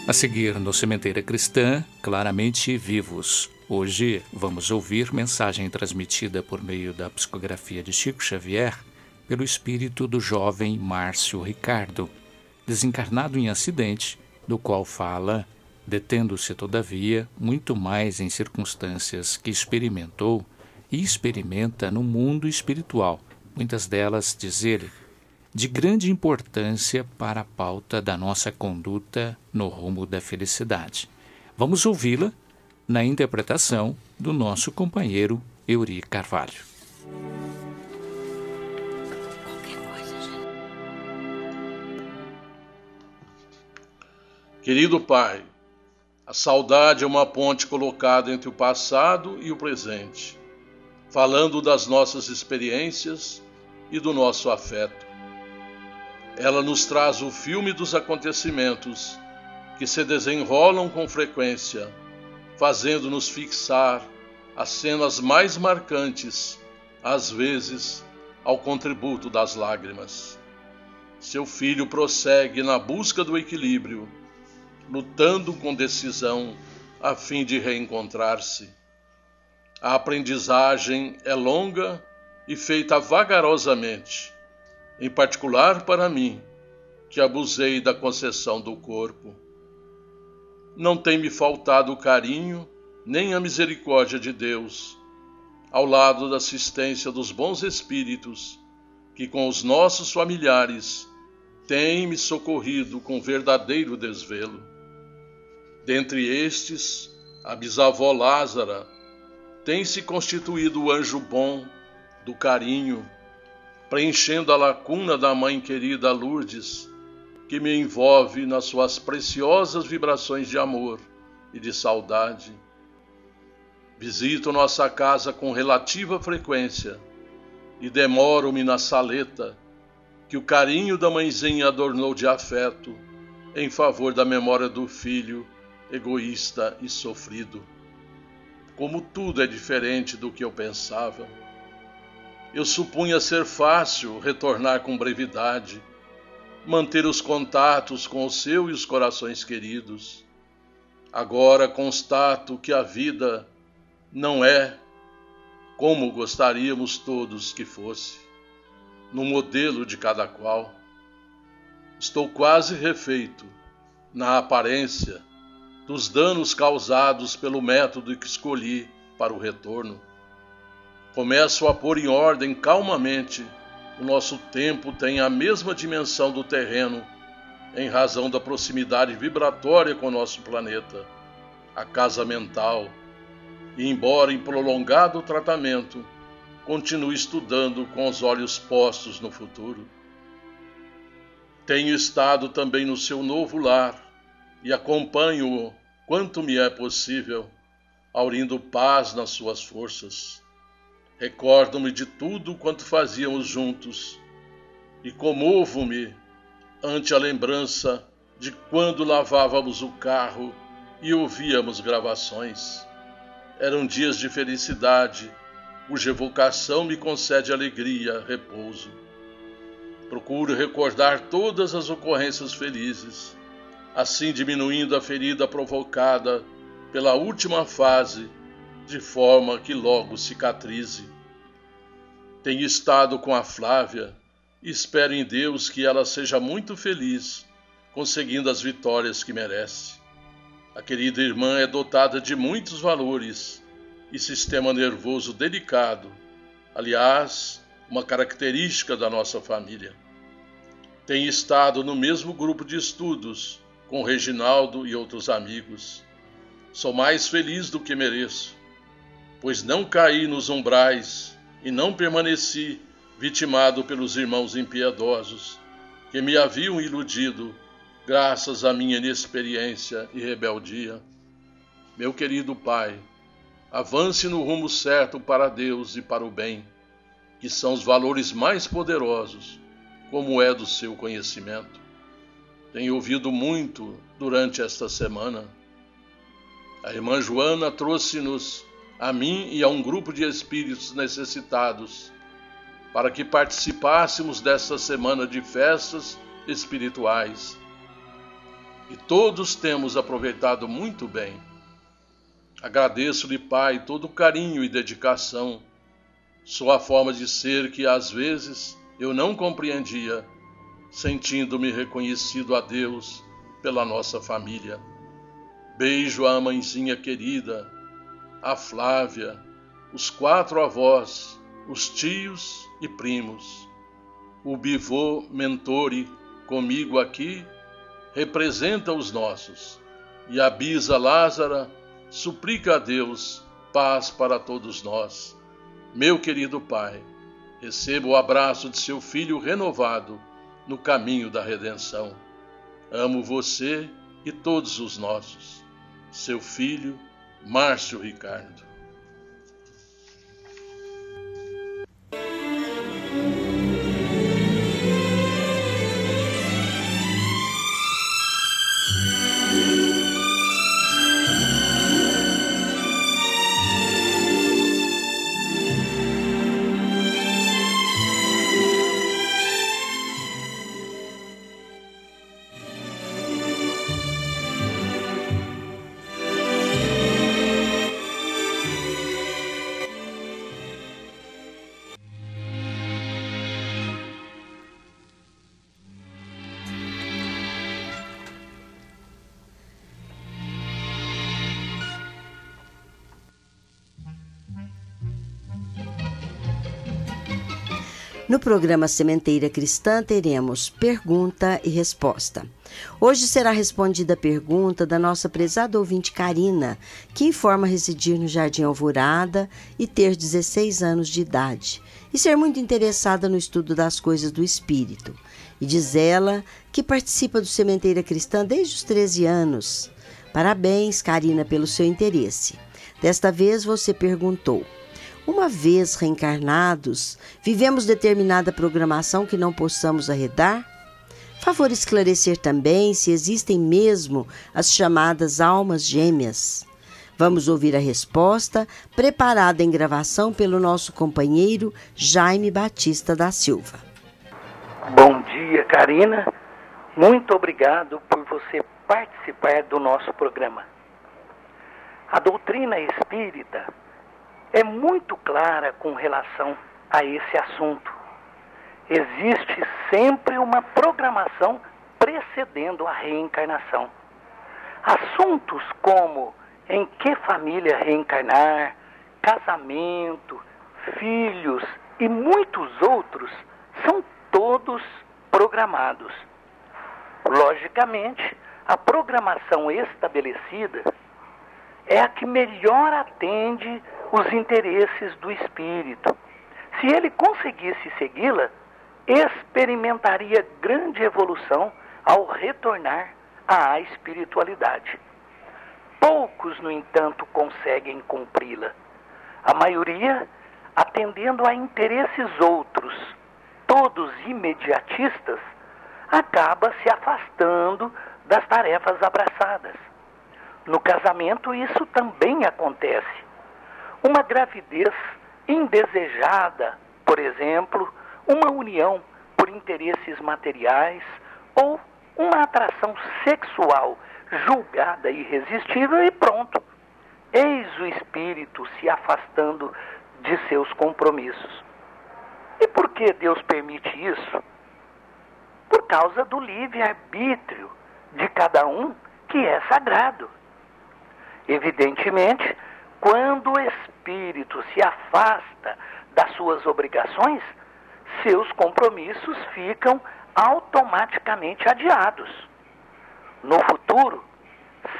A seguir, no Sementeira Cristã, Claramente Vivos. Hoje vamos ouvir mensagem transmitida por meio da psicografia de Chico Xavier pelo espírito do jovem Márcio Ricardo, desencarnado em acidente, do qual fala, detendo-se todavia muito mais em circunstâncias que experimentou e experimenta no mundo espiritual, muitas delas, diz ele, de grande importância para a pauta da nossa conduta no rumo da felicidade. Vamos ouvi-la na interpretação do nosso companheiro Eurí Carvalho. Querido Pai, a saudade é uma ponte colocada entre o passado e o presente, falando das nossas experiências e do nosso afeto. Ela nos traz o filme dos acontecimentos que se desenrolam com frequência, fazendo-nos fixar as cenas mais marcantes, às vezes ao contributo das lágrimas. Seu filho prossegue na busca do equilíbrio, lutando com decisão a fim de reencontrar-se. A aprendizagem é longa e feita vagarosamente, em particular para mim, que abusei da concessão do corpo. Não tem me faltado o carinho nem a misericórdia de Deus, ao lado da assistência dos bons espíritos, que com os nossos familiares têm me socorrido com verdadeiro desvelo. Dentre estes, a bisavó Lázara tem se constituído o anjo bom do carinho, preenchendo a lacuna da mãe querida Lourdes, que me envolve nas suas preciosas vibrações de amor e de saudade. Visito nossa casa com relativa frequência e demoro-me na saleta que o carinho da mãezinha adornou de afeto em favor da memória do filho egoísta e sofrido. Como tudo é diferente do que eu pensava. Eu supunha ser fácil retornar com brevidade, manter os contatos com o seu e os corações queridos. Agora constato que a vida não é como gostaríamos todos que fosse, no modelo de cada qual. Estou quase refeito, na aparência, dos danos causados pelo método que escolhi para o retorno. Começo a pôr em ordem calmamente. O nosso tempo tem a mesma dimensão do terreno, em razão da proximidade vibratória com o nosso planeta, a casa mental, e embora em prolongado tratamento, continue estudando com os olhos postos no futuro. Tenho estado também no seu novo lar e acompanho-o quanto me é possível, aurindo paz nas suas forças. Recordo-me de tudo quanto fazíamos juntos e comovo-me ante a lembrança de quando lavávamos o carro e ouvíamos gravações. Eram dias de felicidade, cuja evocação me concede alegria, repouso. Procuro recordar todas as ocorrências felizes, assim diminuindo a ferida provocada pela última fase, de forma que logo cicatrize. Tenho estado com a Flávia e espero em Deus que ela seja muito feliz, conseguindo as vitórias que merece. A querida irmã é dotada de muitos valores e sistema nervoso delicado, aliás, uma característica da nossa família. Tenho estado no mesmo grupo de estudos com Reginaldo e outros amigos. Sou mais feliz do que mereço, pois não caí nos umbrais e não permaneci vitimado pelos irmãos impiedosos que me haviam iludido graças à minha inexperiência e rebeldia. Meu querido Pai, avance no rumo certo para Deus e para o bem, que são os valores mais poderosos, como é do seu conhecimento. Tenho ouvido muito durante esta semana. A irmã Joana trouxe-nos, a mim e a um grupo de espíritos necessitados, para que participássemos desta semana de festas espirituais. e todos temos aproveitado muito bem. Agradeço-lhe, Pai, todo o carinho e dedicação, sua forma de ser que às vezes eu não compreendia, sentindo-me reconhecido a Deus pela nossa família. Beijo à mãezinha querida, a Flávia, os 4 avós, os tios e primos. O bivô Mentore, comigo aqui, representa os nossos, e a bisa Lázara suplica a Deus paz para todos nós. Meu querido Pai, receba o abraço de seu Filho renovado no caminho da redenção. Amo você e todos os nossos. Seu filho, Márcio Ricardo. No programa Sementeira Cristã teremos pergunta e resposta. Hoje será respondida a pergunta da nossa prezada ouvinte Karina, que informa residir no Jardim Alvorada e ter 16 anos de idade e ser muito interessada no estudo das coisas do Espírito. E diz ela que participa do Sementeira Cristã desde os 13 anos. Parabéns, Karina, pelo seu interesse. Desta vez você perguntou: uma vez reencarnados, vivemos determinada programação que não possamos arredar? Favor esclarecer também se existem mesmo as chamadas almas gêmeas. Vamos ouvir a resposta, preparada em gravação pelo nosso companheiro Jaime Batista da Silva. Bom dia, Karina. Muito obrigado por você participar do nosso programa. A doutrina espírita é muito clara com relação a esse assunto. Existe sempre uma programação precedendo a reencarnação. Assuntos como em que família reencarnar, casamento, filhos e muitos outros são todos programados. Logicamente, a programação estabelecida é a que melhor atende os interesses do espírito. Se ele conseguisse segui-la, experimentaria grande evolução ao retornar à espiritualidade. Poucos, no entanto, conseguem cumpri-la. A maioria atendendo a interesses outros, todos imediatistas, acaba se afastando das tarefas abraçadas. No casamento, isso também acontece. Uma gravidez indesejada, por exemplo, uma união por interesses materiais ou uma atração sexual julgada irresistível e pronto. Eis o espírito se afastando de seus compromissos. E por que Deus permite isso? Por causa do livre-arbítrio de cada um, que é sagrado. Evidentemente, quando o espírito se afasta das suas obrigações, seus compromissos ficam automaticamente adiados. No futuro,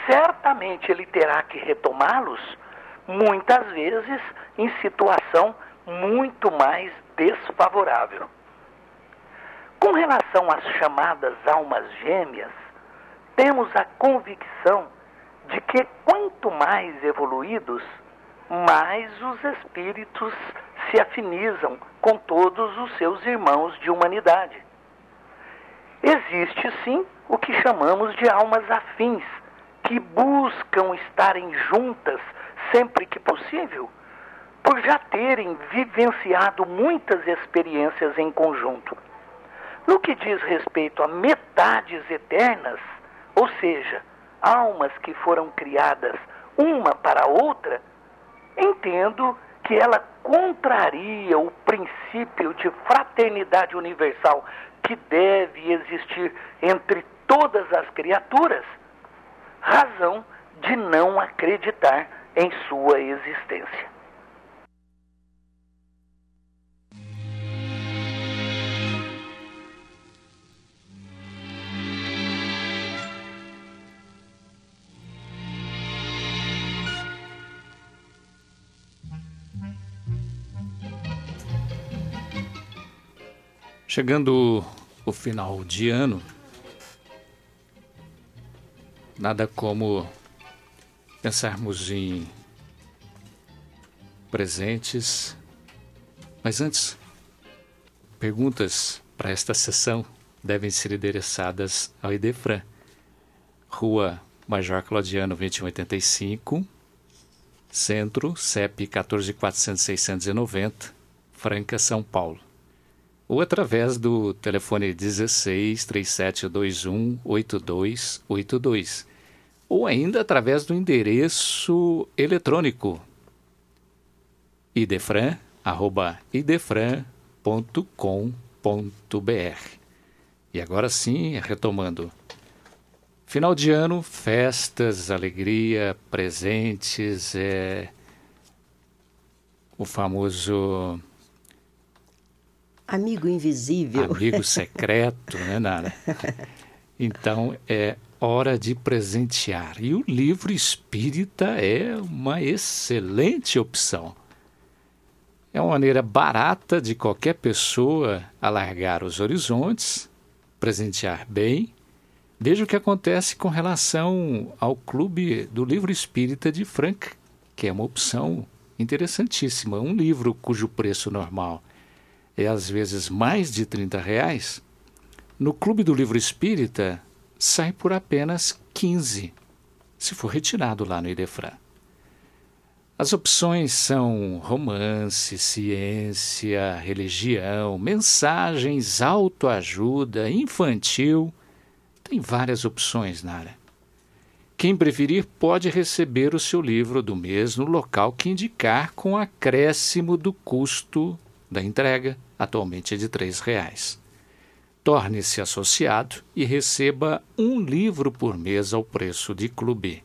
certamente ele terá que retomá-los, muitas vezes em situação muito mais desfavorável. Com relação às chamadas almas gêmeas, temos a convicção de que quanto mais evoluídos, mais os espíritos se afinizam com todos os seus irmãos de humanidade. Existe sim o que chamamos de almas afins, que buscam estarem juntas sempre que possível, por já terem vivenciado muitas experiências em conjunto. No que diz respeito a metades eternas, ou seja, almas que foram criadas uma para a outra, entendo que ela contraria o princípio de fraternidade universal que deve existir entre todas as criaturas, razão de não acreditar em sua existência. Chegando o final de ano, nada como pensarmos em presentes, mas antes, perguntas para esta sessão devem ser endereçadas ao Idefran, Rua Major Claudiano 2185, Centro, CEP 14.400.690, Franca, São Paulo. Ou através do telefone 16-3721-8282, ou ainda através do endereço eletrônico idefran@idefran.com.br. E agora sim, retomando. Final de ano, festas, alegria, presentes, o famoso amigo invisível. Amigo secreto, né, Nara? Então, é hora de presentear. E o livro espírita é uma excelente opção. É uma maneira barata de qualquer pessoa alargar os horizontes, presentear bem. Veja o que acontece com relação ao Clube do Livro Espírita de Franca, que é uma opção interessantíssima. Um livro cujo preço normal é às vezes mais de R$30, no Clube do Livro Espírita sai por apenas 15, se for retirado lá no Idefran. As opções são romance, ciência, religião, mensagens, autoajuda, infantil. Tem várias opções, Nara. Quem preferir pode receber o seu livro do mês no local que indicar, com acréscimo do custo da entrega, atualmente é de R$3. Torne-se associado e receba um livro por mês ao preço de clube.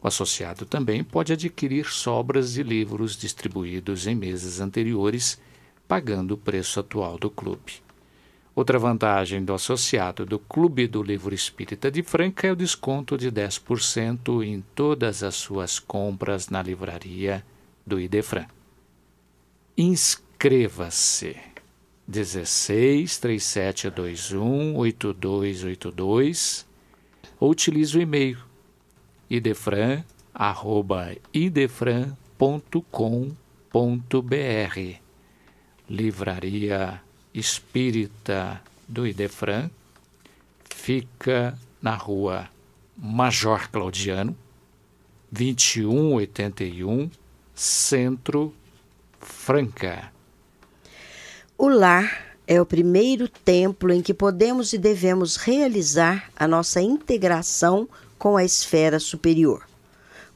O associado também pode adquirir sobras de livros distribuídos em meses anteriores, pagando o preço atual do clube. Outra vantagem do associado do Clube do Livro Espírita de Franca é o desconto de 10% em todas as suas compras na livraria do Idefran. Inscreva-se. 16-3721-8282 ou utilize o e-mail idefran@idefran.com.br. Livraria Espírita do Idefran fica na Rua Major Claudiano 2181, Centro, Franca. O lar é o primeiro templo em que podemos e devemos realizar a nossa integração com a esfera superior.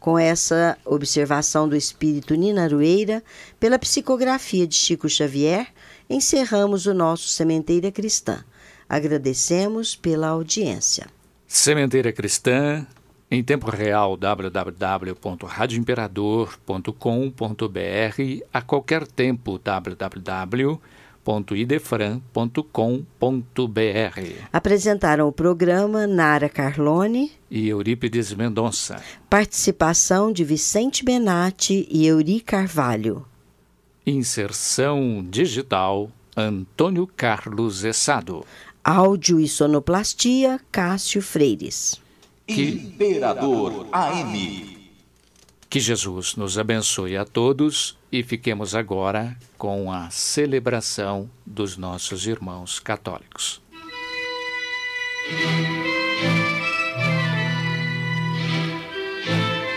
Com essa observação do espírito Nina Arueira, pela psicografia de Chico Xavier, encerramos o nosso Sementeira Cristã. Agradecemos pela audiência. Sementeira Cristã, em tempo real, www.radioimperador.com.br, a qualquer tempo, www.idefran.com.br. Apresentaram o programa Nara Carlone e Eurípides Mendonça. Participação de Vicente Benatti e Euri Carvalho. Inserção digital, Antônio Carlos Essado. Áudio e sonoplastia, Cássio Freires. Imperador AM. Que Jesus nos abençoe a todos e fiquemos agora com a celebração dos nossos irmãos católicos.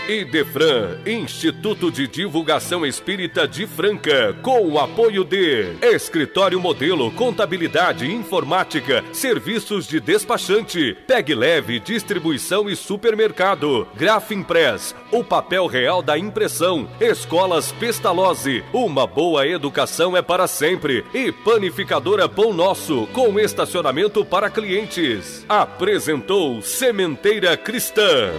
Idefran, Instituto de Divulgação Espírita de Franca, com o apoio de Escritório Modelo, Contabilidade, Informática, Serviços de Despachante, Pegue Leve, Distribuição e Supermercado, Grafimpress, o papel real da impressão, Escolas Pestalozzi, uma boa educação é para sempre, e Panificadora Pão Nosso, com estacionamento para clientes. Apresentou Sementeira Cristã.